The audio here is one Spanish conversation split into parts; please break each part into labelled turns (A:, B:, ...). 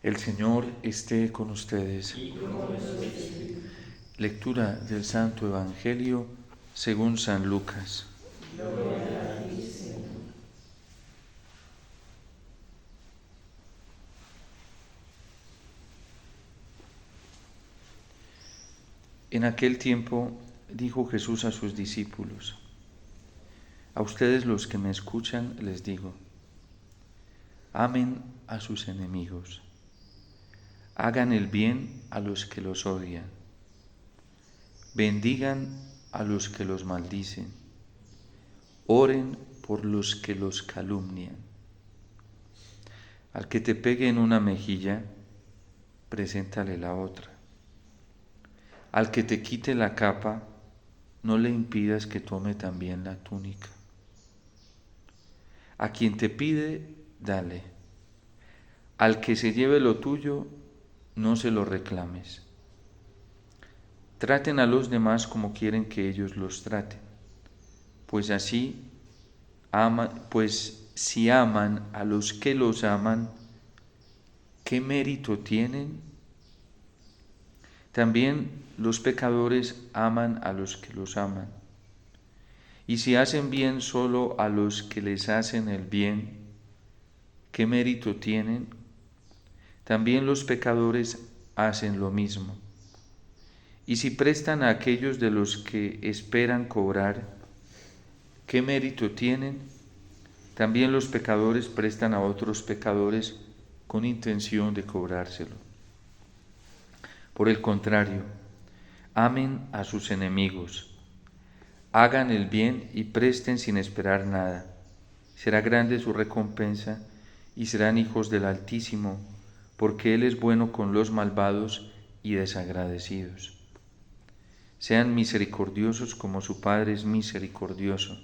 A: El Señor esté con ustedes. Lectura del Santo Evangelio según San Lucas. En aquel tiempo dijo Jesús a sus discípulos: A ustedes los que me escuchan les digo, amen a sus enemigos, hagan el bien a los que los odian, bendigan a los que los maldicen, oren por los que los calumnian. Al que te pegue en una mejilla, preséntale la otra. Al que te quite la capa, no le impidas que tome también la túnica. A quien te pide, dale. Al que se lleve lo tuyo, no se lo reclames. Traten a los demás como quieren que ellos los traten, pues si aman a los que los aman, ¿qué mérito tienen? También los pecadores aman a los que los aman. Y si hacen bien solo a los que les hacen el bien, ¿qué mérito tienen? También los pecadores hacen lo mismo. Y si prestan a aquellos de los que esperan cobrar, ¿qué mérito tienen? También los pecadores prestan a otros pecadores con intención de cobrárselo. Por el contrario, amen a sus enemigos, hagan el bien y presten sin esperar nada. Será grande su recompensa y serán hijos del Altísimo, porque Él es bueno con los malvados y desagradecidos. Sean misericordiosos como su Padre es misericordioso.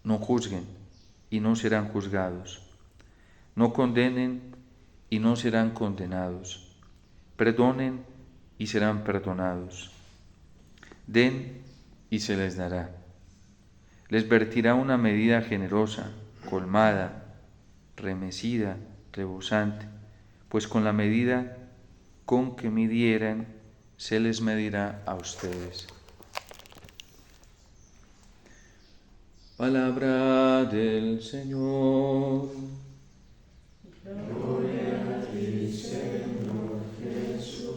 A: No juzguen y no serán juzgados. No condenen y no serán condenados. Perdonen y serán perdonados. Den y se les dará. Les vertirá una medida generosa, colmada, remecida, rebosante, pues con la medida con que midieran, se les medirá a ustedes. Palabra del Señor.
B: Gloria a ti, Señor Jesús.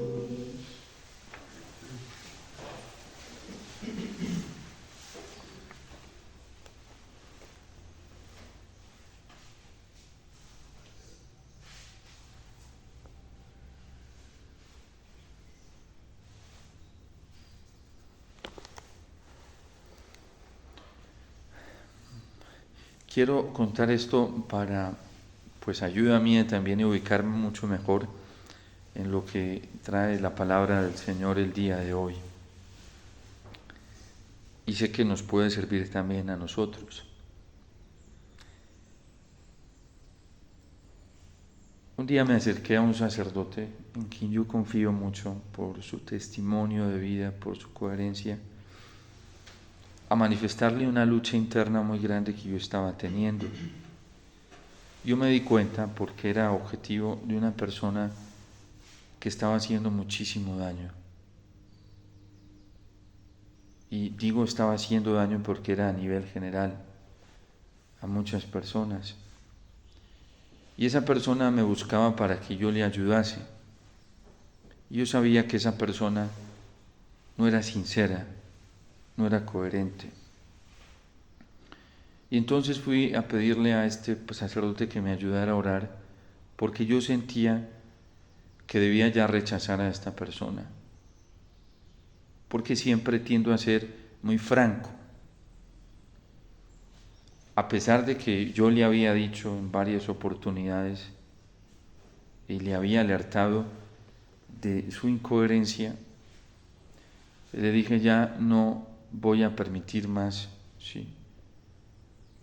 A: Quiero contar esto para, pues, ayuda mía también a ubicarme mucho mejor en lo que trae la palabra del Señor el día de hoy. Y sé que nos puede servir también a nosotros. Un día me acerqué a un sacerdote en quien yo confío mucho por su testimonio de vida, por su coherencia, a manifestarle una lucha interna muy grande que yo estaba teniendo. Yo me di cuenta, porque era objetivo, de una persona que estaba haciendo muchísimo daño. Y digo estaba haciendo daño porque era a nivel general, a muchas personas. Y esa persona me buscaba para que yo le ayudase. Y yo sabía que esa persona no era sincera, no era coherente. Y entonces fui a pedirle a este sacerdote que me ayudara a orar, porque yo sentía que debía ya rechazar a esta persona, porque siempre tiendo a ser muy franco. A pesar de que yo le había dicho en varias oportunidades y le había alertado de su incoherencia, le dije ya no voy a permitir más, sí,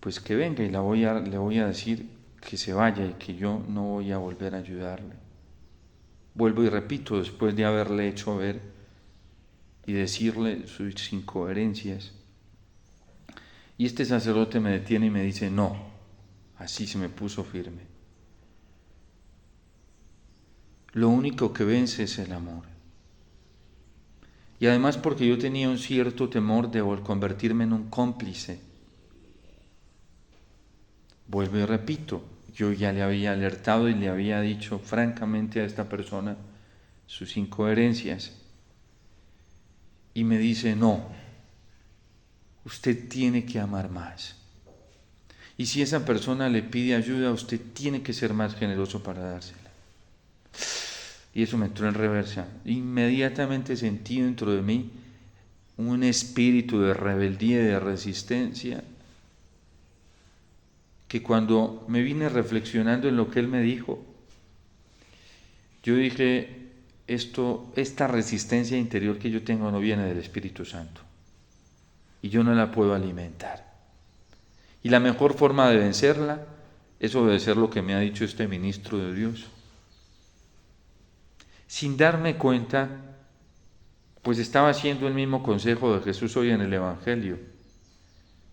A: pues que venga y le voy a decir que se vaya y que yo no voy a volver a ayudarle. Vuelvo y repito, después de haberle hecho ver y decirle sus incoherencias. Y este sacerdote me detiene y me dice, no, así se me puso firme. lo único que vence es el amor. Y además porque yo tenía un cierto temor de convertirme en un cómplice. Vuelvo y repito, yo ya le había alertado y le había dicho francamente a esta persona sus incoherencias. Y me dice, no, usted tiene que amar más. Y si esa persona le pide ayuda, usted tiene que ser más generoso para dársela. Y eso me entró en reversa. Inmediatamente sentí dentro de mí un espíritu de rebeldía y de resistencia, que cuando me vine reflexionando en lo que él me dijo, yo dije, esta resistencia interior que yo tengo no viene del Espíritu Santo, y yo no la puedo alimentar. Y la mejor forma de vencerla es obedecer lo que me ha dicho este ministro de Dios. Sin darme cuenta, pues estaba haciendo el mismo consejo de Jesús hoy en el Evangelio.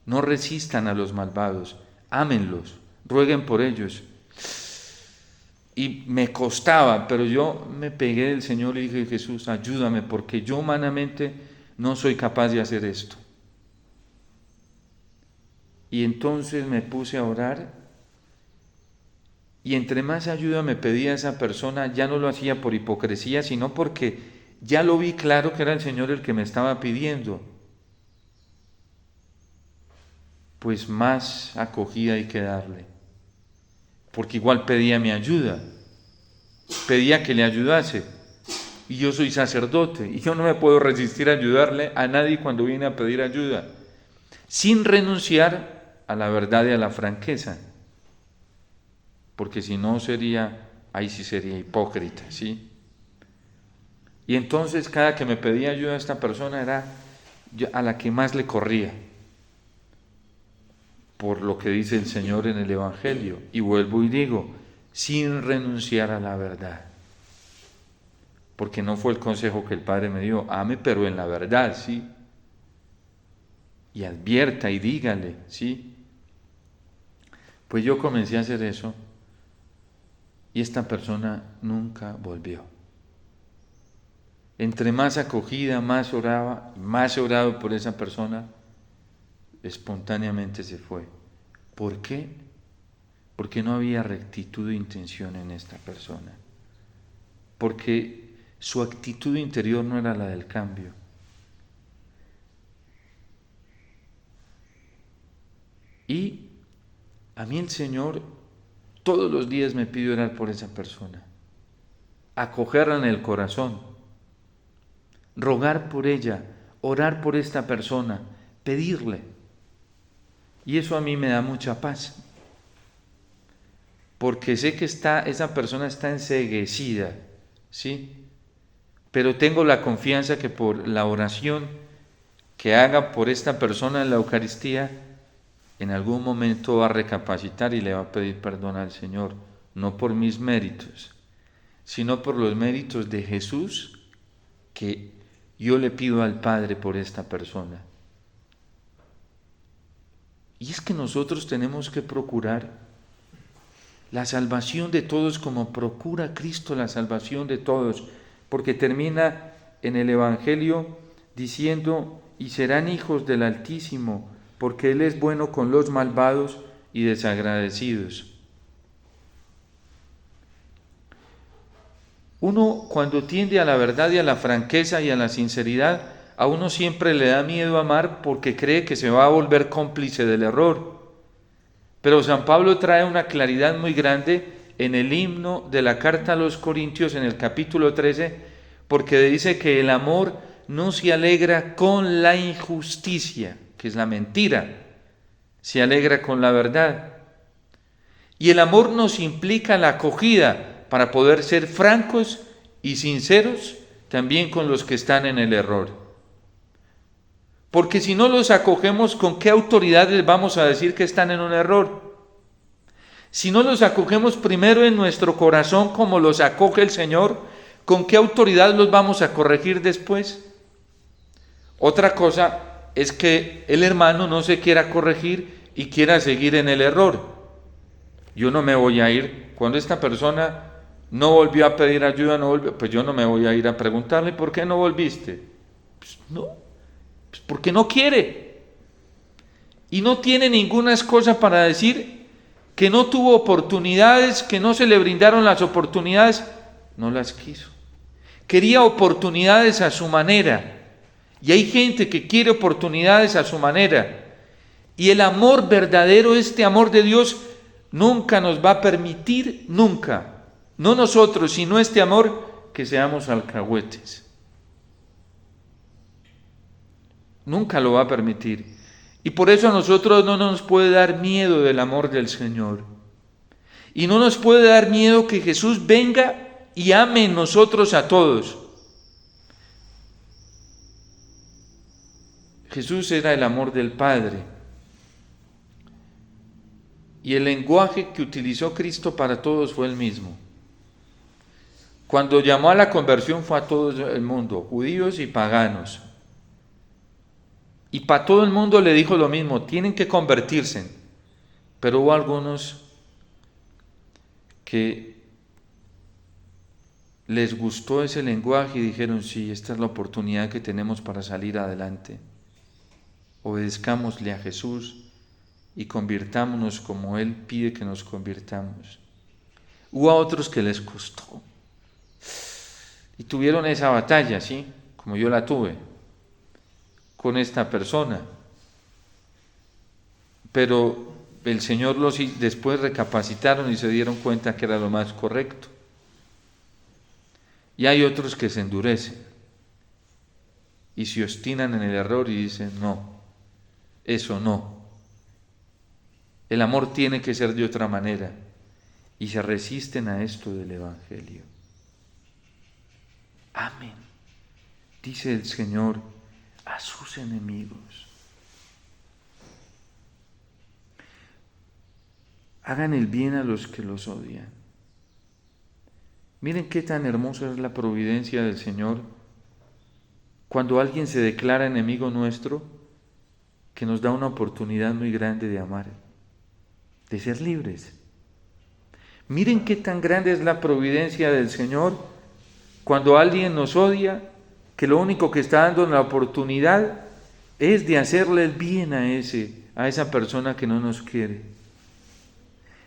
A: No resistan a los malvados, ámenlos, rueguen por ellos. Y me costaba, pero yo me pegué del Señor y dije, Jesús, ayúdame, porque yo humanamente no soy capaz de hacer esto. Y entonces me puse a orar, y entre más ayuda me pedía esa persona, ya no lo hacía por hipocresía, sino porque ya lo vi claro que era el Señor el que me estaba pidiendo. Pues más acogida hay que darle, porque igual pedía mi ayuda, pedía que le ayudase, y yo soy sacerdote, y yo no me puedo resistir a ayudarle a nadie cuando viene a pedir ayuda, sin renunciar a la verdad y a la franqueza, porque si no ahí sí sería hipócrita, ¿sí? Y entonces cada que me pedía ayuda a esta persona era a la que más le corría, por lo que dice el Señor en el Evangelio. Y vuelvo y digo, sin renunciar a la verdad. Porque no fue el consejo que el Padre me dio, ame pero en la verdad, ¿sí? Y advierta y dígale, ¿sí? Pues yo comencé a hacer eso y esta persona nunca volvió. Entre más acogida, más oraba, más he orado por esa persona, espontáneamente se fue. ¿Por qué? Porque no había rectitud de intención en esta persona. Porque su actitud interior no era la del cambio. Y a mí el Señor todos los días me pide orar por esa persona, acogerla en el corazón, rogar por ella, orar por esta persona, pedirle. Y eso a mí me da mucha paz, porque sé que esa persona está enceguecida, ¿sí? Pero tengo la confianza que por la oración que haga por esta persona en la Eucaristía, en algún momento va a recapacitar y le va a pedir perdón al Señor, no por mis méritos, sino por los méritos de Jesús que yo le pido al Padre por esta persona. Y es que nosotros tenemos que procurar la salvación de todos como procura Cristo la salvación de todos, porque termina en el Evangelio diciendo, y serán hijos del Altísimo, porque Él es bueno con los malvados y desagradecidos. Uno, cuando tiende a la verdad y a la franqueza y a la sinceridad, a uno siempre le da miedo amar porque cree que se va a volver cómplice del error. Pero San Pablo trae una claridad muy grande en el himno de la carta a los Corintios, en el capítulo 13, porque dice que el amor no se alegra con la injusticia, que es la mentira, se alegra con la verdad. Y el amor nos implica la acogida para poder ser francos y sinceros también con los que están en el error. Porque si no los acogemos, ¿con qué autoridad les vamos a decir que están en un error? Si no los acogemos primero en nuestro corazón como los acoge el Señor, ¿con qué autoridad los vamos a corregir después? Otra cosa es que el hermano no se quiera corregir y quiera seguir en el error. Yo no me voy a ir cuando esta persona no volvió a pedir ayuda, no volvió, pues yo no me voy a ir a preguntarle por qué no volviste. Pues no, pues porque no quiere. Y no tiene ninguna excusa para decir que no tuvo oportunidades, que no se le brindaron las oportunidades, no las quiso. Quería oportunidades a su manera. Y hay gente que quiere oportunidades a su manera. Y el amor verdadero, este amor de Dios, nunca nos va a permitir, nunca, no nosotros, sino este amor, que seamos alcahuetes. Nunca lo va a permitir. Y por eso a nosotros no nos puede dar miedo del amor del Señor. Y no nos puede dar miedo que Jesús venga y ame en nosotros a todos. Jesús era el amor del Padre. Y el lenguaje que utilizó Cristo para todos fue el mismo. Cuando llamó a la conversión fue a todo el mundo, judíos y paganos. Y para todo el mundo le dijo lo mismo, tienen que convertirse. Pero hubo algunos que les gustó ese lenguaje y dijeron, sí, esta es la oportunidad que tenemos para salir adelante. Obedezcámosle a Jesús y convirtámonos como Él pide que nos convirtamos. Hubo a otros que les costó y tuvieron esa batalla, ¿sí? Como yo la tuve con esta persona. Pero el Señor los después recapacitaron y se dieron cuenta que era lo más correcto. Y hay otros que se endurecen y se obstinan en el error y dicen, no, eso no. El amor tiene que ser de otra manera y se resisten a esto del Evangelio. Amén. Dice el Señor a sus enemigos. Hagan el bien a los que los odian. Miren qué tan hermosa es la providencia del Señor cuando alguien se declara enemigo nuestro, que nos da una oportunidad muy grande de amar, de ser libres. Miren qué tan grande es la providencia del Señor cuando alguien nos odia, que lo único que está dando la oportunidad es de hacerle el bien a esa persona que no nos quiere.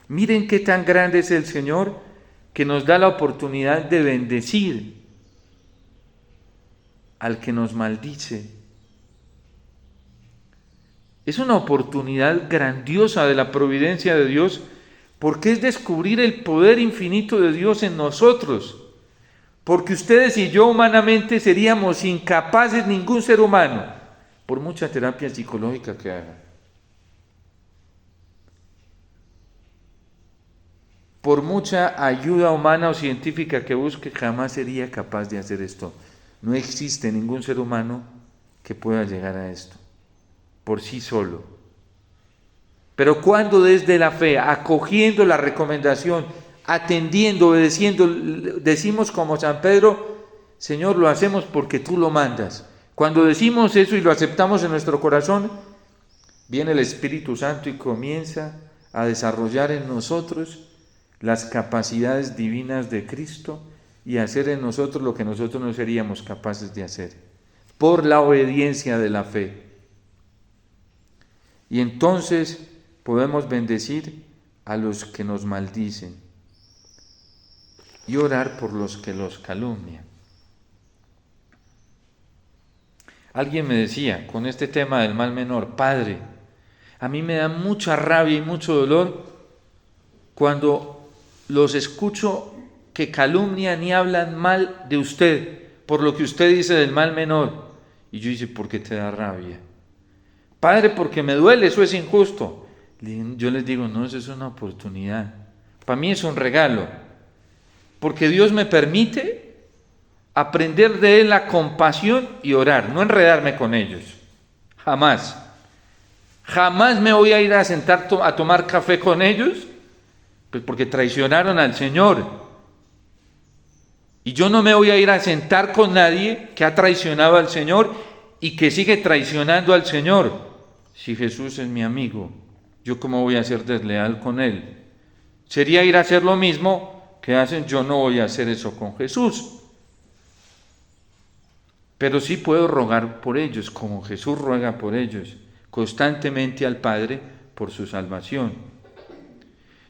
A: Miren qué tan grande es el Señor que nos da la oportunidad de bendecir al que nos maldice. Es una oportunidad grandiosa de la providencia de Dios, porque es descubrir el poder infinito de Dios en nosotros. Porque ustedes y yo humanamente seríamos incapaces, ningún ser humano, por mucha terapia psicológica que haga, por mucha ayuda humana o científica que busque, jamás sería capaz de hacer esto. No existe ningún ser humano que pueda llegar a esto por sí solo. Pero cuando desde la fe, acogiendo la recomendación, atendiendo, obedeciendo, decimos como San Pedro, Señor, lo hacemos porque tú lo mandas. Cuando decimos eso y lo aceptamos en nuestro corazón, viene el Espíritu Santo y comienza a desarrollar en nosotros las capacidades divinas de Cristo y hacer en nosotros lo que nosotros no seríamos capaces de hacer, por la obediencia de la fe. Y entonces podemos bendecir a los que nos maldicen y orar por los que los calumnian. Alguien me decía, con este tema del mal menor, Padre, a mí me da mucha rabia y mucho dolor cuando los escucho que calumnian y hablan mal de usted, por lo que usted dice del mal menor. Y yo dice, ¿por qué te da rabia? Padre, porque me duele, eso es injusto. Yo les digo, no, eso es una oportunidad. Para mí es un regalo, porque Dios me permite aprender de Él la compasión y orar, no enredarme con ellos, jamás. Jamás me voy a ir a sentar a tomar café con ellos, pues porque traicionaron al Señor. Y yo no me voy a ir a sentar con nadie que ha traicionado al Señor y que sigue traicionando al Señor. Si Jesús es mi amigo, ¿yo cómo voy a ser desleal con Él? Sería ir a hacer lo mismo que hacen, yo no voy a hacer eso con Jesús. Pero sí puedo rogar por ellos, como Jesús ruega por ellos, constantemente al Padre por su salvación.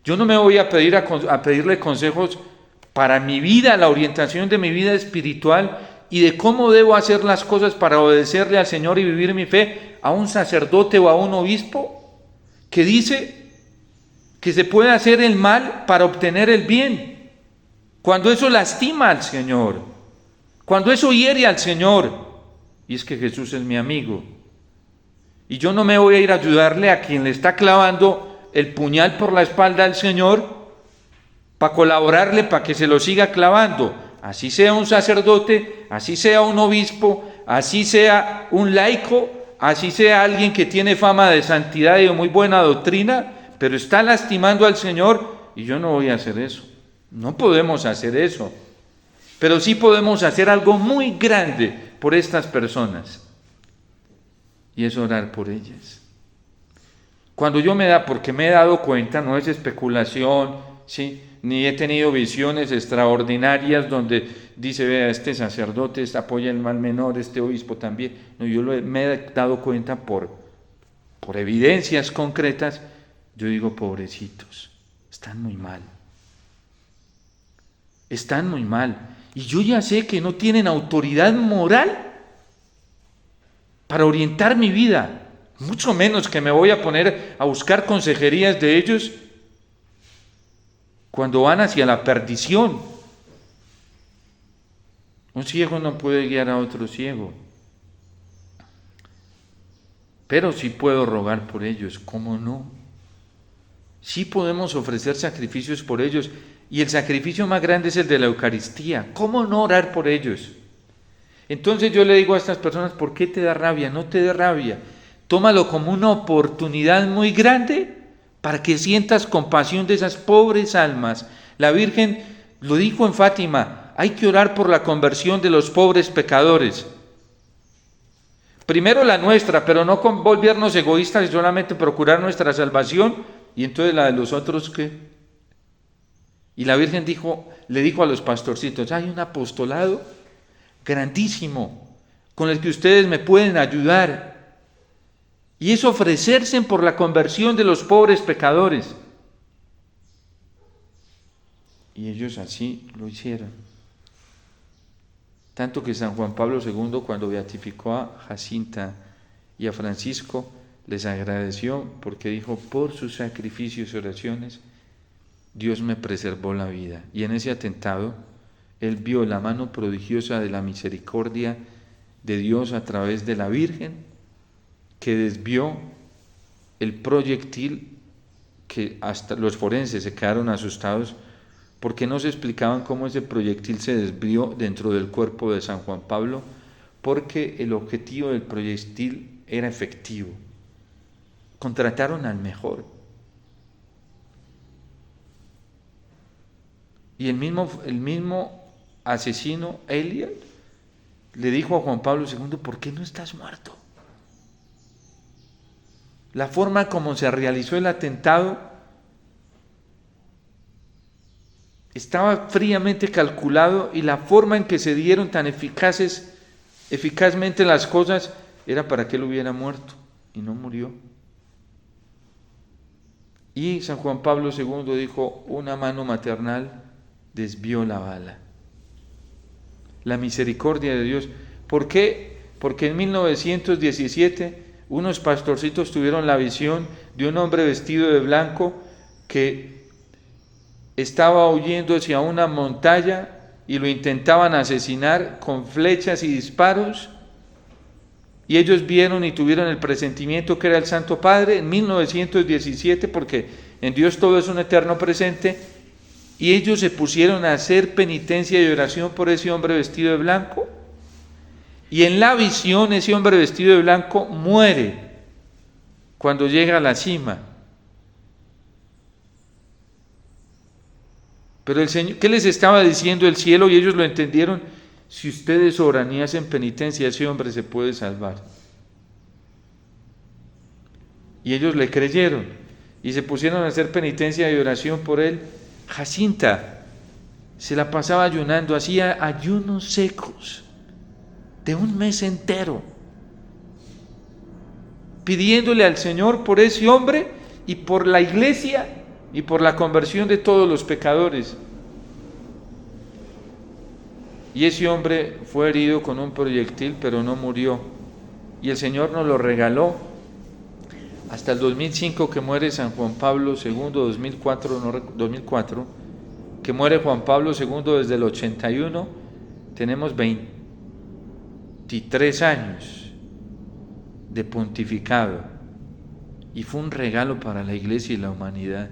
A: Yo no me voy a pedirle consejos para mi vida, la orientación de mi vida espiritual y de cómo debo hacer las cosas para obedecerle al Señor y vivir mi fe a un sacerdote o a un obispo que dice que se puede hacer el mal para obtener el bien, cuando eso lastima al Señor, cuando eso hiere al Señor. Y es que Jesús es mi amigo. Y yo no me voy a ir a ayudarle a quien le está clavando el puñal por la espalda al Señor para colaborarle para que se lo siga clavando. Así sea un sacerdote, así sea un obispo, así sea un laico, así sea alguien que tiene fama de santidad y de muy buena doctrina, pero está lastimando al Señor y yo no voy a hacer eso. No podemos hacer eso. Pero sí podemos hacer algo muy grande por estas personas. Y es orar por ellas. Cuando porque me he dado cuenta, no es especulación, ¿sí? Ni he tenido visiones extraordinarias donde dice, vea, este sacerdote apoya el mal menor, este obispo también. No, me he dado cuenta por evidencias concretas. Yo digo, pobrecitos, están muy mal. Están muy mal. Y yo ya sé que no tienen autoridad moral para orientar mi vida. Mucho menos que me voy a poner a buscar consejerías de ellos cuando van hacia la perdición. Un ciego no puede guiar a otro ciego. Pero sí puedo rogar por ellos, ¿cómo no? Sí podemos ofrecer sacrificios por ellos. Y el sacrificio más grande es el de la Eucaristía. ¿Cómo no orar por ellos? Entonces yo le digo a estas personas, ¿por qué te da rabia? No te dé rabia. Tómalo como una oportunidad muy grande para que sientas compasión de esas pobres almas. La Virgen lo dijo en Fátima, hay que orar por la conversión de los pobres pecadores. Primero la nuestra, pero no volvernos egoístas y solamente procurar nuestra salvación, y entonces la de los otros, ¿qué? Y la Virgen le dijo a los pastorcitos, hay un apostolado grandísimo con el que ustedes me pueden ayudar, y es ofrecerse por la conversión de los pobres pecadores. Y ellos así lo hicieron. Tanto que San Juan Pablo II, cuando beatificó a Jacinta y a Francisco, les agradeció porque dijo, por sus sacrificios y oraciones, Dios me preservó la vida. Y en ese atentado, él vio la mano prodigiosa de la misericordia de Dios a través de la Virgen, que desvió el proyectil, que hasta los forenses se quedaron asustados porque no se explicaban cómo ese proyectil se desvió dentro del cuerpo de San Juan Pablo, porque el objetivo del proyectil era efectivo. Contrataron al mejor. Y el mismo asesino, Elías, le dijo a Juan Pablo II, ¿por qué no estás muerto? La forma como se realizó el atentado estaba fríamente calculado, y la forma en que se dieron tan eficazmente las cosas era para que él hubiera muerto, y no murió. Y San Juan Pablo II dijo, una mano maternal desvió la bala. La misericordia de Dios. ¿Por qué? Porque en 1917 unos pastorcitos tuvieron la visión de un hombre vestido de blanco que estaba huyendo hacia una montaña y lo intentaban asesinar con flechas y disparos, y ellos vieron y tuvieron el presentimiento que era el Santo Padre en 1917, porque en Dios todo es un eterno presente, y ellos se pusieron a hacer penitencia y oración por ese hombre vestido de blanco, y en la visión ese hombre vestido de blanco muere cuando llega a la cima. Pero el Señor, ¿qué les estaba diciendo el cielo? Y ellos lo entendieron: si ustedes oran y hacen penitencia, ese hombre se puede salvar. Y ellos le creyeron y se pusieron a hacer penitencia y oración por él. Jacinta se la pasaba ayunando, hacía ayunos secos de un mes entero, pidiéndole al Señor por ese hombre y por la iglesia y por la conversión de todos los pecadores. Y ese hombre fue herido con un proyectil, pero no murió. Y el Señor nos lo regaló hasta el 2005, que muere San Juan Pablo II, 2004, que muere Juan Pablo II desde el 81, tenemos 23 años de pontificado, y fue un regalo para la iglesia y la humanidad.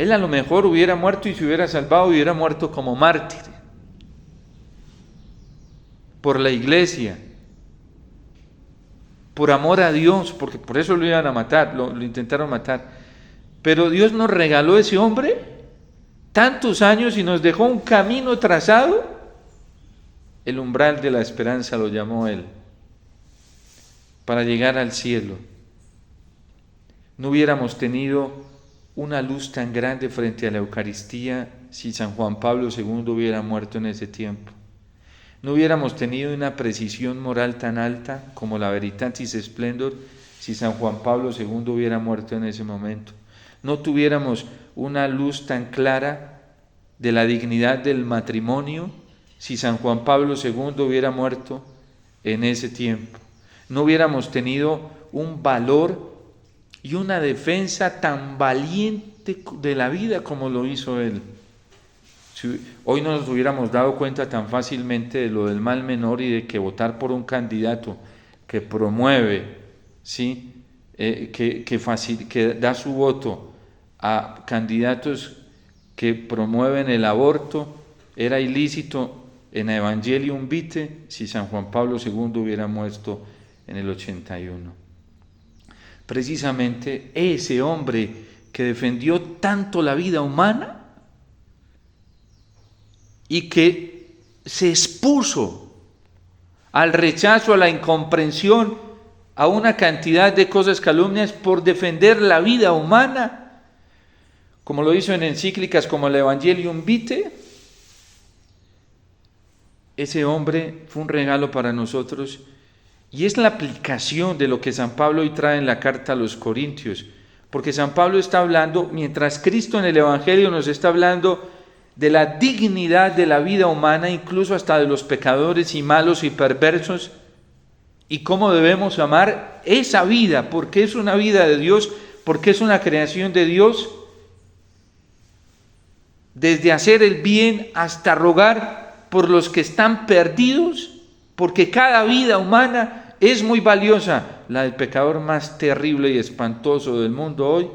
A: Él a lo mejor hubiera muerto y se hubiera salvado, hubiera muerto como mártir por la iglesia, por amor a Dios, porque por eso lo iban a matar, lo intentaron matar. Pero Dios nos regaló ese hombre tantos años y nos dejó un camino trazado. El umbral de la esperanza lo llamó él, para llegar al cielo. No hubiéramos tenido una luz tan grande frente a la Eucaristía si San Juan Pablo II hubiera muerto en ese tiempo. No hubiéramos tenido una precisión moral tan alta como la Veritatis Splendor si San Juan Pablo II hubiera muerto en ese momento. No tuviéramos una luz tan clara de la dignidad del matrimonio si San Juan Pablo II hubiera muerto en ese tiempo. No hubiéramos tenido un valor y una defensa tan valiente de la vida como lo hizo él. Si hoy no nos hubiéramos dado cuenta tan fácilmente de lo del mal menor y de que votar por un candidato que promueve, ¿sí? que da su voto a candidatos que promueven el aborto era ilícito en Evangelium Vitae si San Juan Pablo II hubiera muerto en el 81. Precisamente ese hombre que defendió tanto la vida humana y que se expuso al rechazo, a la incomprensión, a una cantidad de cosas, calumnias, por defender la vida humana, como lo hizo en encíclicas como el Evangelium Vitae. Ese hombre fue un regalo para nosotros y es la aplicación de lo que San Pablo hoy trae en la carta a los Corintios, porque San Pablo está hablando, mientras Cristo en el Evangelio nos está hablando de la dignidad de la vida humana, incluso hasta de los pecadores y malos y perversos, y cómo debemos amar esa vida, porque es una vida de Dios, porque es una creación de Dios, desde hacer el bien hasta rogar por los que están perdidos, porque cada vida humana es muy valiosa. La del pecador más terrible y espantoso del mundo hoy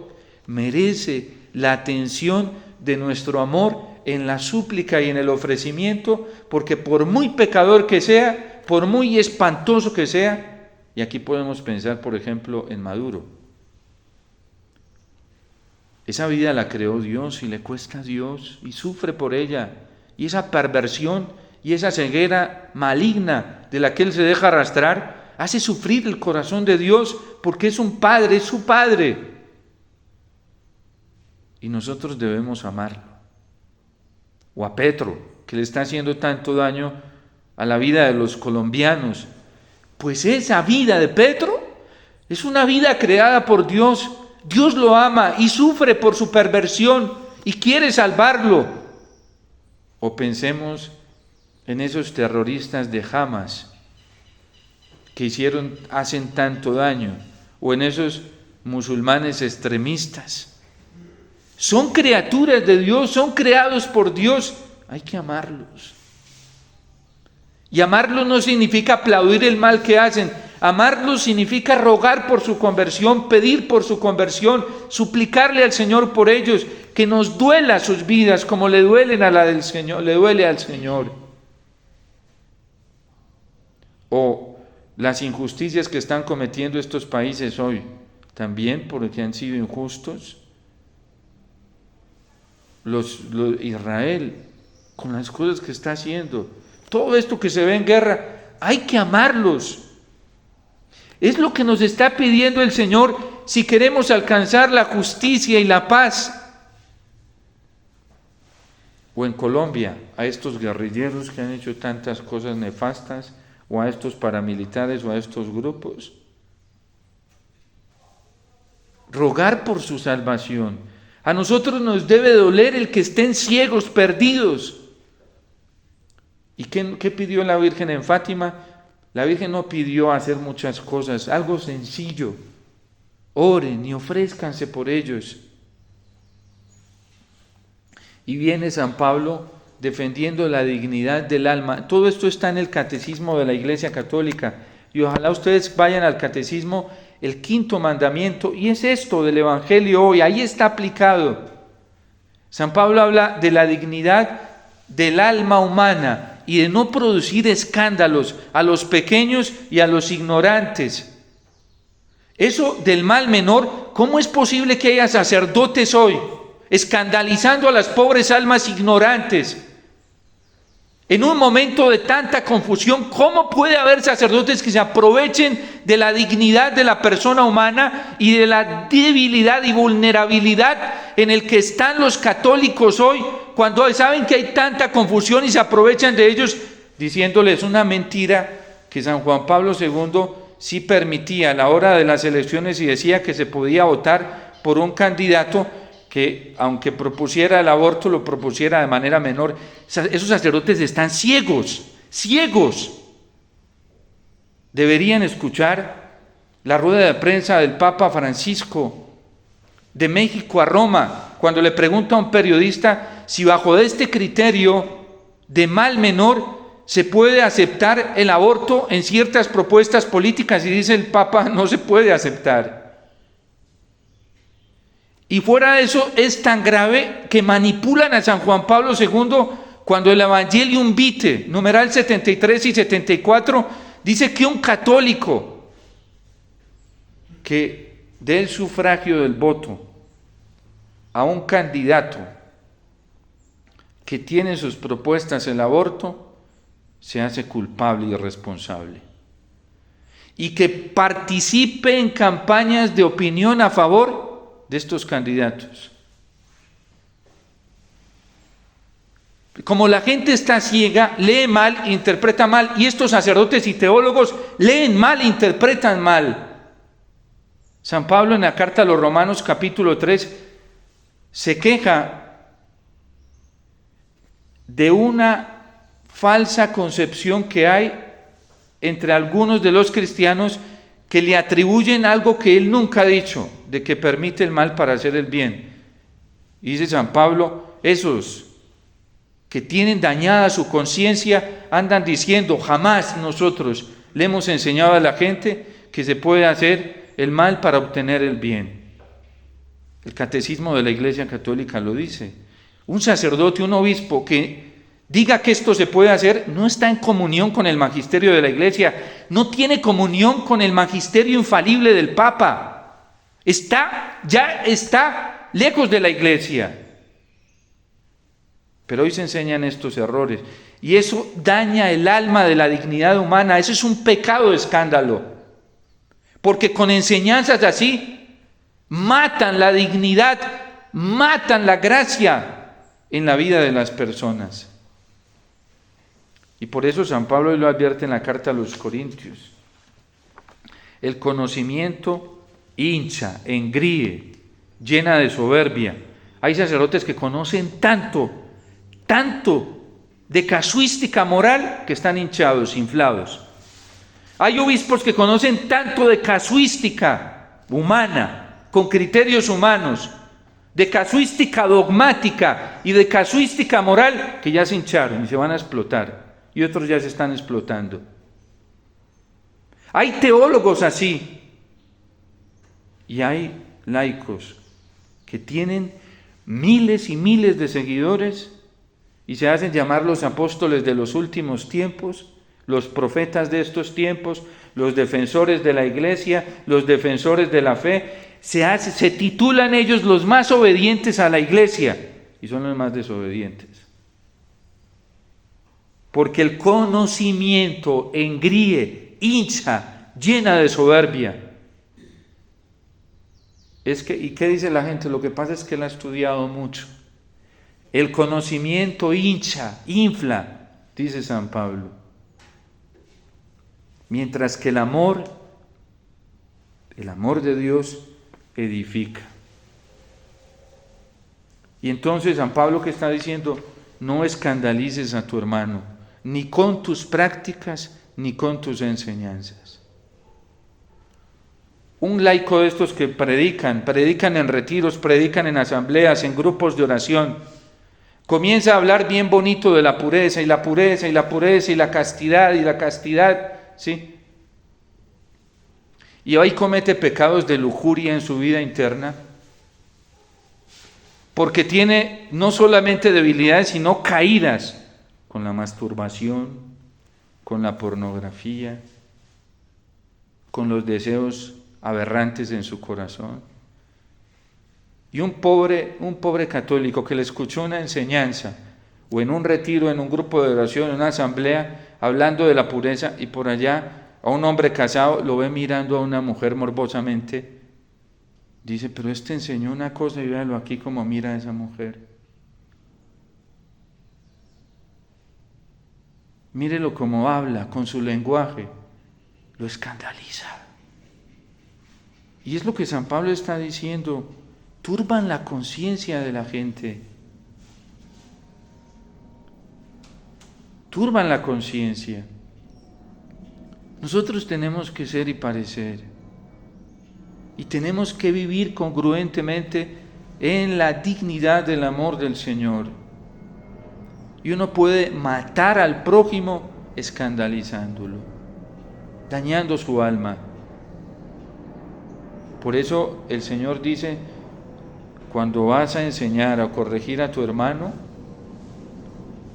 A: merece la atención de nuestro amor en la súplica y en el ofrecimiento, porque por muy pecador que sea, por muy espantoso que sea, y aquí podemos pensar, por ejemplo, en Maduro. Esa vida la creó Dios y le cuesta a Dios y sufre por ella. Y esa perversión y esa ceguera maligna de la que él se deja arrastrar hace sufrir el corazón de Dios, porque es un padre, es su padre. Y nosotros debemos amarlo. O a Petro, que le está haciendo tanto daño a la vida de los colombianos. Pues esa vida de Petro es una vida creada por Dios. Dios lo ama y sufre por su perversión y quiere salvarlo. O pensemos en esos terroristas de Hamas que hacen tanto daño, o en esos musulmanes extremistas. Son criaturas de Dios, son creados por Dios, hay que amarlos. Y amarlos no significa aplaudir el mal que hacen, amarlos significa rogar por su conversión, pedir por su conversión, suplicarle al Señor por ellos, que nos duela sus vidas como le duelen a la del Señor, le duele al Señor. O las injusticias que están cometiendo estos países hoy, también porque han sido injustos. Israel, con las cosas que está haciendo, todo esto que se ve en guerra, hay que amarlos. Es lo que nos está pidiendo el Señor si queremos alcanzar la justicia y la paz. o en Colombia, a estos guerrilleros que han hecho tantas cosas nefastas, o a estos paramilitares, o a estos grupos. Rogar por su salvación. A nosotros nos debe doler el que estén ciegos, perdidos. ¿Y qué pidió la Virgen en Fátima? La Virgen no pidió hacer muchas cosas, algo sencillo. Oren y ofrézcanse por ellos. Y viene San Pablo defendiendo la dignidad del alma. Todo esto está en el Catecismo de la Iglesia Católica. Y ojalá ustedes vayan al Catecismo, el 5º mandamiento, y es esto del Evangelio hoy, ahí está aplicado. San Pablo habla de la dignidad del alma humana y de no producir escándalos a los pequeños y a los ignorantes. Eso del mal menor, ¿cómo es posible que haya sacerdotes hoy escandalizando a las pobres almas ignorantes? En un momento de tanta confusión, ¿cómo puede haber sacerdotes que se aprovechen de la dignidad de la persona humana y de la debilidad y vulnerabilidad en el que están los católicos hoy, cuando saben que hay tanta confusión y se aprovechan de ellos, diciéndoles una mentira que San Juan Pablo II sí permitía a la hora de las elecciones y decía que se podía votar por un candidato que, aunque propusiera el aborto, lo propusiera de manera menor? Esos sacerdotes están ciegos. Deberían escuchar la rueda de prensa del Papa Francisco de México a Roma, cuando le pregunta a un periodista si bajo este criterio de mal menor se puede aceptar el aborto en ciertas propuestas políticas, y dice el Papa: no se puede aceptar. Y fuera de eso, es tan grave que manipulan a San Juan Pablo II cuando el Evangelium Vitae, numeral 73 y 74, dice que un católico que dé el sufragio del voto a un candidato que tiene en sus propuestas el aborto, se hace culpable y responsable. Y que participe en campañas de opinión a favor de estos candidatos. Como la gente está ciega, lee mal, interpreta mal, y estos sacerdotes y teólogos leen mal, interpretan mal. San Pablo, en la carta a los Romanos capítulo 3, se queja de una falsa concepción que hay entre algunos de los cristianos, que le atribuyen algo que él nunca ha dicho, de que permite el mal para hacer el bien. Y dice San Pablo: esos que tienen dañada su conciencia andan diciendo: jamás nosotros le hemos enseñado a la gente que se puede hacer el mal para obtener el bien. El Catecismo de la Iglesia Católica lo dice. Un sacerdote, un obispo que diga que esto se puede hacer, no está en comunión con el magisterio de la Iglesia, no tiene comunión con el magisterio infalible del Papa, ya está lejos de la Iglesia. Pero hoy se enseñan estos errores, y eso daña el alma de la dignidad humana. Eso es un pecado de escándalo, porque con enseñanzas así matan la dignidad, matan la gracia en la vida de las personas. Y por eso San Pablo hoy lo advierte en la carta a los Corintios: el conocimiento hincha, engríe, llena de soberbia. Hay sacerdotes que conocen tanto de casuística moral que están hinchados, inflados. Hay obispos que conocen tanto de casuística humana, con criterios humanos, de casuística dogmática y de casuística moral, que ya se hincharon y se van a explotar. Y otros ya se están explotando. Hay teólogos así, y hay laicos que tienen miles y miles de seguidores y se hacen llamar los apóstoles de los últimos tiempos, los profetas de estos tiempos, los defensores de la Iglesia, los defensores de la fe. Se titulan ellos los más obedientes a la Iglesia, y son los más desobedientes. Porque el conocimiento engríe, hincha, llena de soberbia. ¿Y qué dice la gente? Lo que pasa es que él ha estudiado mucho. El conocimiento infla, dice San Pablo. Mientras que el amor de Dios edifica. Y entonces San Pablo, ¿qué está diciendo? No escandalices a tu hermano, ni con tus prácticas, ni con tus enseñanzas. Un laico de estos que predican en retiros, predican en asambleas, en grupos de oración, comienza a hablar bien bonito de la pureza, y la pureza, y la pureza, y la castidad, ¿sí? Y hoy comete pecados de lujuria en su vida interna, porque tiene no solamente debilidades, sino caídas con la masturbación, con la pornografía, con los deseos aberrantes en su corazón. Y un pobre católico que le escuchó una enseñanza, o en un retiro, en un grupo de oración, en una asamblea, hablando de la pureza, y por allá a un hombre casado lo ve mirando a una mujer morbosamente, dice, pero enseñó una cosa y véalo aquí como mira a esa mujer. Mírelo cómo habla, con su lenguaje, lo escandaliza. Y es lo que San Pablo está diciendo, turban la conciencia de la gente. Turban la conciencia. Nosotros tenemos que ser y parecer. Y tenemos que vivir congruentemente en la dignidad del amor del Señor. Y uno puede matar al prójimo escandalizándolo, dañando su alma. Por eso el Señor dice, cuando vas a enseñar o corregir a tu hermano,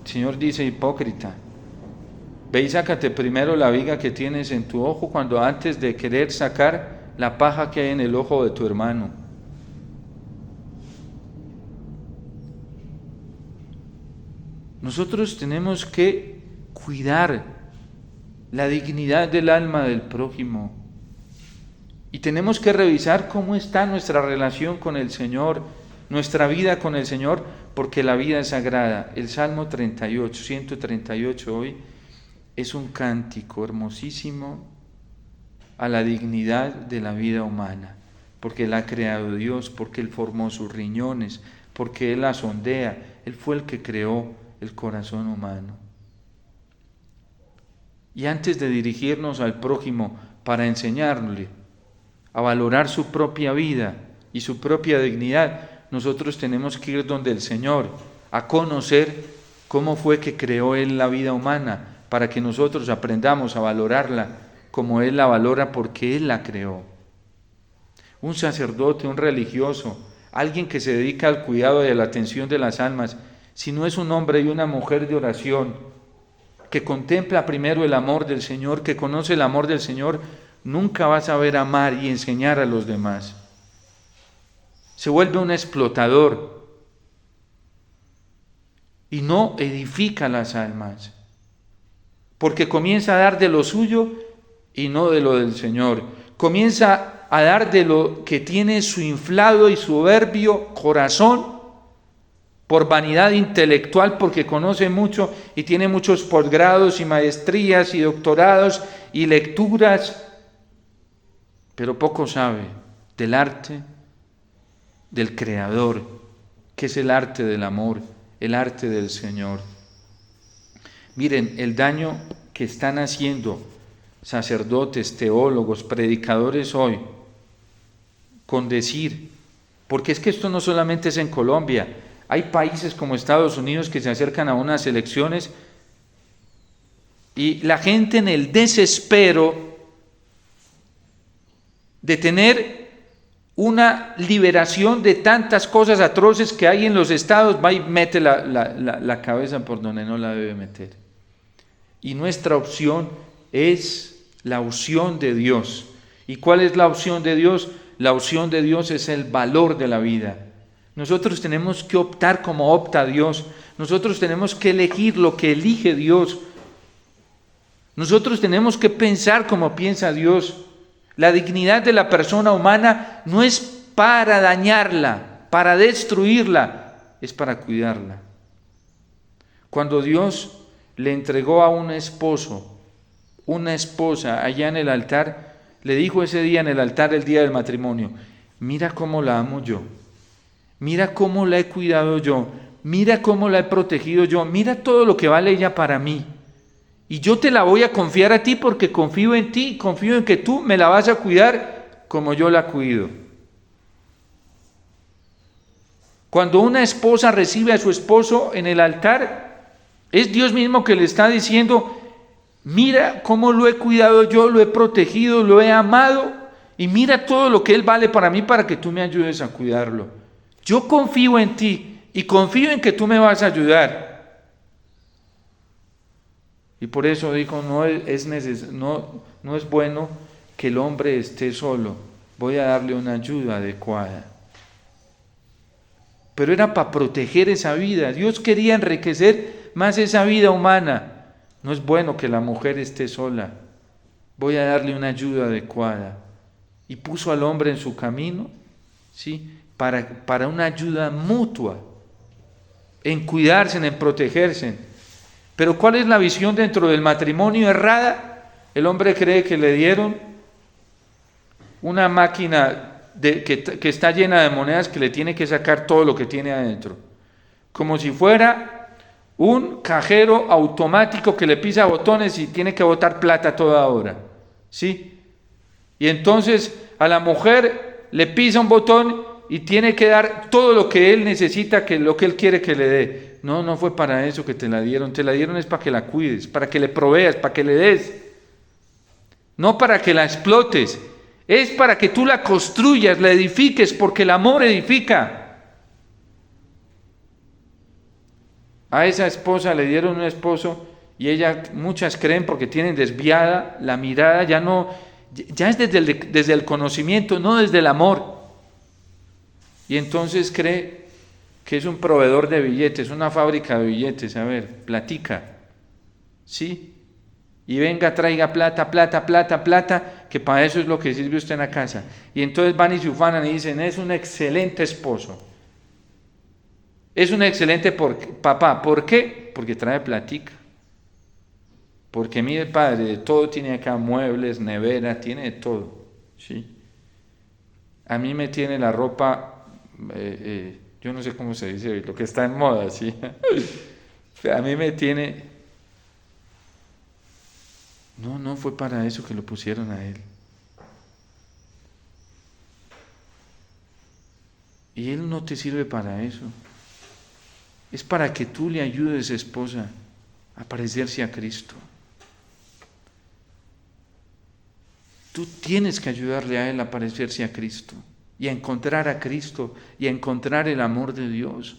A: el Señor dice, hipócrita, ve y sácate primero la viga que tienes en tu ojo cuando antes de querer sacar la paja que hay en el ojo de tu hermano. Nosotros tenemos que cuidar la dignidad del alma del prójimo y tenemos que revisar cómo está nuestra relación con el Señor, nuestra vida con el Señor, porque la vida es sagrada. El Salmo 138 hoy es un cántico hermosísimo a la dignidad de la vida humana, porque la ha creado Dios, porque Él formó sus riñones, porque Él la sondea, Él fue el que creó el corazón humano. Y antes de dirigirnos al prójimo para enseñarle a valorar su propia vida y su propia dignidad, nosotros tenemos que ir donde el Señor, a conocer cómo fue que creó Él la vida humana, para que nosotros aprendamos a valorarla como Él la valora porque Él la creó. Un sacerdote, un religioso, alguien que se dedica al cuidado y a la atención de las almas, si no es un hombre y una mujer de oración, que contempla primero el amor del Señor, que conoce el amor del Señor, nunca va a saber amar y enseñar a los demás. Se vuelve un explotador y no edifica las almas, porque comienza a dar de lo suyo y no de lo del Señor. Comienza a dar de lo que tiene su inflado y soberbio corazón por vanidad intelectual, porque conoce mucho y tiene muchos posgrados y maestrías y doctorados y lecturas, pero poco sabe del arte del Creador, que es el arte del amor, el arte del Señor. Miren el daño que están haciendo sacerdotes, teólogos, predicadores hoy, con decir, porque es que esto no solamente es en Colombia, hay países como Estados Unidos que se acercan a unas elecciones y la gente en el desespero de tener una liberación de tantas cosas atroces que hay en los estados, va y mete la cabeza por donde no la debe meter. Y nuestra opción es la opción de Dios. ¿Y cuál es la opción de Dios? La opción de Dios es el valor de la vida. Nosotros tenemos que optar como opta Dios. Nosotros tenemos que elegir lo que elige Dios. Nosotros tenemos que pensar como piensa Dios. La dignidad de la persona humana no es para dañarla, para destruirla, es para cuidarla. Cuando Dios le entregó a un esposo, una esposa allá en el altar, le dijo ese día en el altar, el día del matrimonio, mira cómo la amo yo, mira cómo la he cuidado yo, mira cómo la he protegido yo, mira todo lo que vale ella para mí. Y yo te la voy a confiar a ti porque confío en ti, confío en que tú me la vas a cuidar como yo la cuido. Cuando una esposa recibe a su esposo en el altar, es Dios mismo que le está diciendo, mira cómo lo he cuidado yo, lo he protegido, lo he amado, y mira todo lo que Él vale para mí para que tú me ayudes a cuidarlo. Yo confío en ti y confío en que tú me vas a ayudar. Y por eso dijo, no es bueno que el hombre esté solo, voy a darle una ayuda adecuada. Pero era para proteger esa vida. Dios quería enriquecer más esa vida humana. No es bueno que la mujer esté sola. Voy a darle una ayuda adecuada. Y puso al hombre en su camino, ¿sí? Para una ayuda mutua, en cuidarse, en protegerse. Pero ¿cuál es la visión dentro del matrimonio errada? El hombre cree que le dieron una máquina que está llena de monedas que le tiene que sacar todo lo que tiene adentro. Como si fuera un cajero automático que le pisa botones y tiene que botar plata toda hora. ¿Sí? Y entonces a la mujer le pisa un botón y tiene que dar todo lo que él necesita, lo que él quiere que le dé. No fue para eso que te la dieron es para que la cuides, para que le proveas, para que le des. No para que la explotes. Es para que tú la construyas, la edifiques, porque el amor edifica. A esa esposa le dieron un esposo y muchas creen porque tienen desviada la mirada, ya es desde el conocimiento, no desde el amor. Y entonces cree que es un proveedor de billetes, una fábrica de billetes, a ver, platica, ¿sí? Y venga, traiga plata, que para eso es lo que sirve usted en la casa. Y entonces van y se ufanan y dicen, es un excelente esposo. Es un excelente papá. ¿Por qué? Porque trae platica. Porque mire, padre, de todo tiene acá, muebles, nevera, tiene de todo. ¿Sí? A mí me tiene la ropa, yo no sé cómo se dice, lo que está en moda, ¿sí? A mí me tiene... No fue para eso que lo pusieron a él. Y él no te sirve para eso. Es para que tú le ayudes, esposa, a parecerse a Cristo. Tú tienes que ayudarle a él a parecerse a Cristo y a encontrar a Cristo y a encontrar el amor de Dios.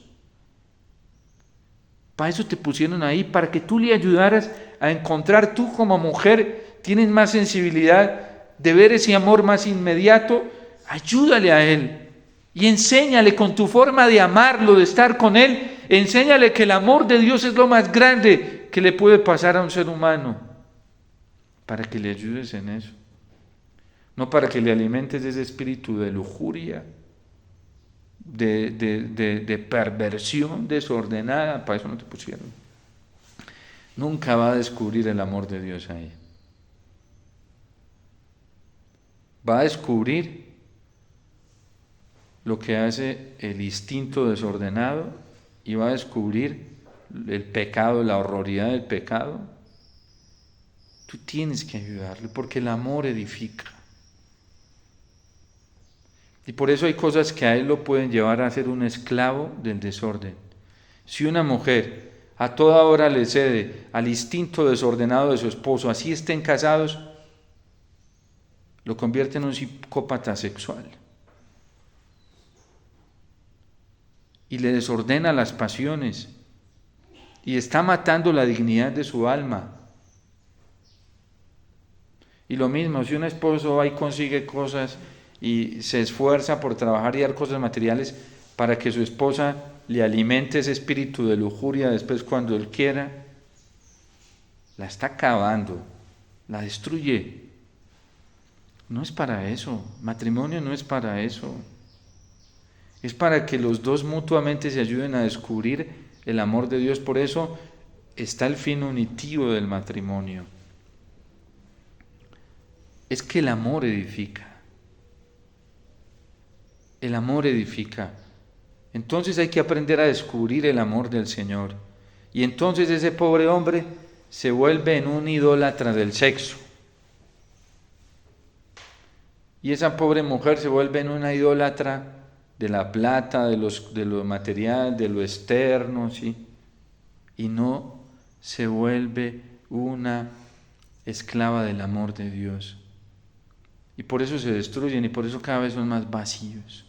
A: Para eso te pusieron ahí, para que tú le ayudaras a encontrar. Tú como mujer tienes más sensibilidad de ver ese amor más inmediato. Ayúdale a él y enséñale con tu forma de amarlo, de estar con él. Enséñale que el amor de Dios es lo más grande que le puede pasar a un ser humano, para que le ayudes en eso. No para que le alimentes ese espíritu de lujuria, de perversión desordenada. Para eso no te pusieron. Nunca va a descubrir el amor de Dios ahí. Va a descubrir lo que hace el instinto desordenado y va a descubrir el pecado, la horroridad del pecado. Tú tienes que ayudarle porque el amor edifica. Y por eso hay cosas que a él lo pueden llevar a ser un esclavo del desorden. Si una mujer a toda hora le cede al instinto desordenado de su esposo, así estén casados, lo convierte en un psicópata sexual. Y le desordena las pasiones. Y está matando la dignidad de su alma. Y lo mismo, si un esposo va y consigue cosas y se esfuerza por trabajar y dar cosas materiales para que su esposa le alimente ese espíritu de lujuria después cuando él quiera, la está acabando, la destruye. No es para eso, matrimonio no es para eso. Es para que los dos mutuamente se ayuden a descubrir el amor de Dios. Por eso está el fin unitivo del matrimonio. Es que el amor edifica. El amor edifica. Entonces hay que aprender a descubrir el amor del Señor. Y entonces ese pobre hombre se vuelve en un idólatra del sexo. Y esa pobre mujer se vuelve en una idólatra de la plata, de lo material, de lo externo, ¿sí? Y no se vuelve una esclava del amor de Dios. Y por eso se destruyen y por eso cada vez son más vacíos.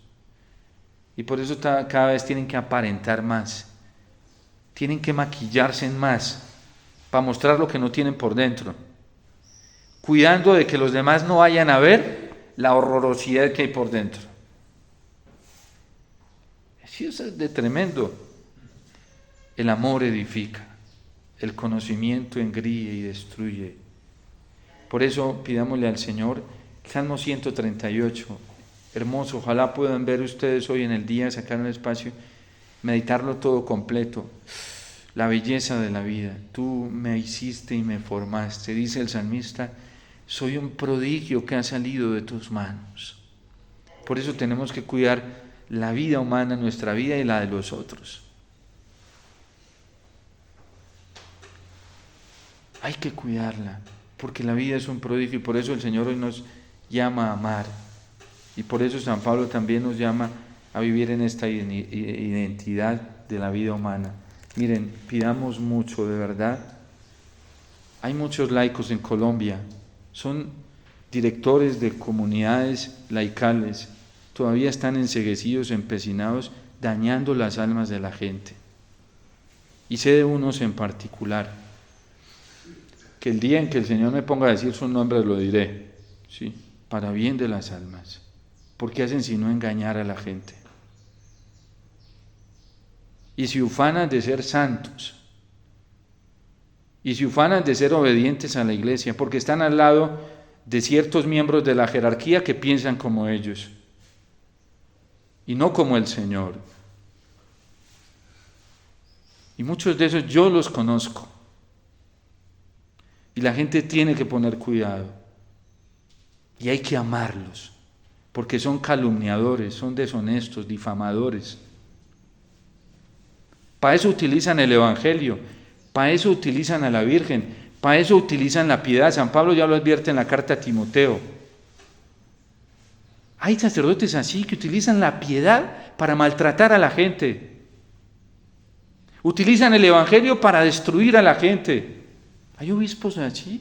A: Y por eso cada vez tienen que aparentar más. Tienen que maquillarse más para mostrar lo que no tienen por dentro. Cuidando de que los demás no vayan a ver la horrorosidad que hay por dentro. Eso es de tremendo. El amor edifica. El conocimiento engríe y destruye. Por eso pidámosle al Señor, Salmo 138, hermoso, ojalá puedan ver ustedes hoy en el día, sacar un espacio, meditarlo todo completo, la belleza de la vida. Tú me hiciste y me formaste, dice el salmista, soy un prodigio que ha salido de tus manos. Por eso tenemos que cuidar la vida humana, nuestra vida y la de los otros. Hay que cuidarla, porque la vida es un prodigio y por eso el Señor hoy nos llama a amar. Y por eso San Pablo también nos llama a vivir en esta identidad de la vida humana. Miren, pidamos mucho, de verdad. Hay muchos laicos en Colombia, son directores de comunidades laicales, todavía están enceguecidos, empecinados, dañando las almas de la gente. Y sé de unos en particular, que el día en que el Señor me ponga a decir su nombre lo diré, ¿sí? Para bien de las almas. ¿Por qué hacen sino engañar a la gente? Y se ufanan de ser santos. Y se ufanan de ser obedientes a la iglesia, porque están al lado de ciertos miembros de la jerarquía que piensan como ellos. Y no como el Señor. Y muchos de esos yo los conozco. Y la gente tiene que poner cuidado. Y hay que amarlos, porque son calumniadores, son deshonestos, difamadores. Para eso utilizan el Evangelio, para eso utilizan a la Virgen, para eso utilizan la piedad. San Pablo ya lo advierte en la carta a Timoteo. Hay sacerdotes así que utilizan la piedad para maltratar a la gente. Utilizan el Evangelio para destruir a la gente. Hay obispos así,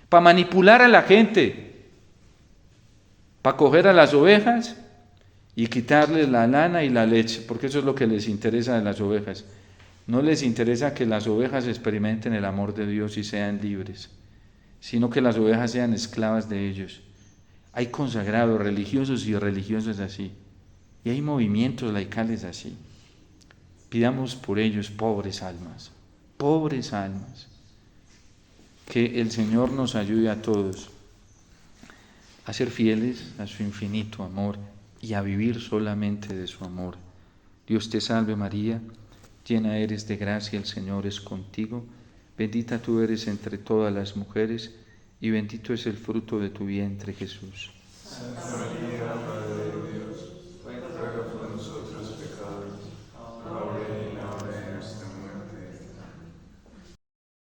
A: para manipular a la gente, para coger a las ovejas y quitarles la lana y la leche, porque eso es lo que les interesa de las ovejas. No les interesa que las ovejas experimenten el amor de Dios y sean libres, sino que las ovejas sean esclavas de ellos. Hay consagrados religiosos y religiosas así, y hay movimientos laicales así. Pidamos por ellos, pobres almas, que el Señor nos ayude a todos a ser fieles a su infinito amor y a vivir solamente de su amor. Dios te salve María, llena eres de gracia, el Señor es contigo, bendita tú eres entre todas las mujeres y bendito es el fruto de tu vientre Jesús.
B: Santa María,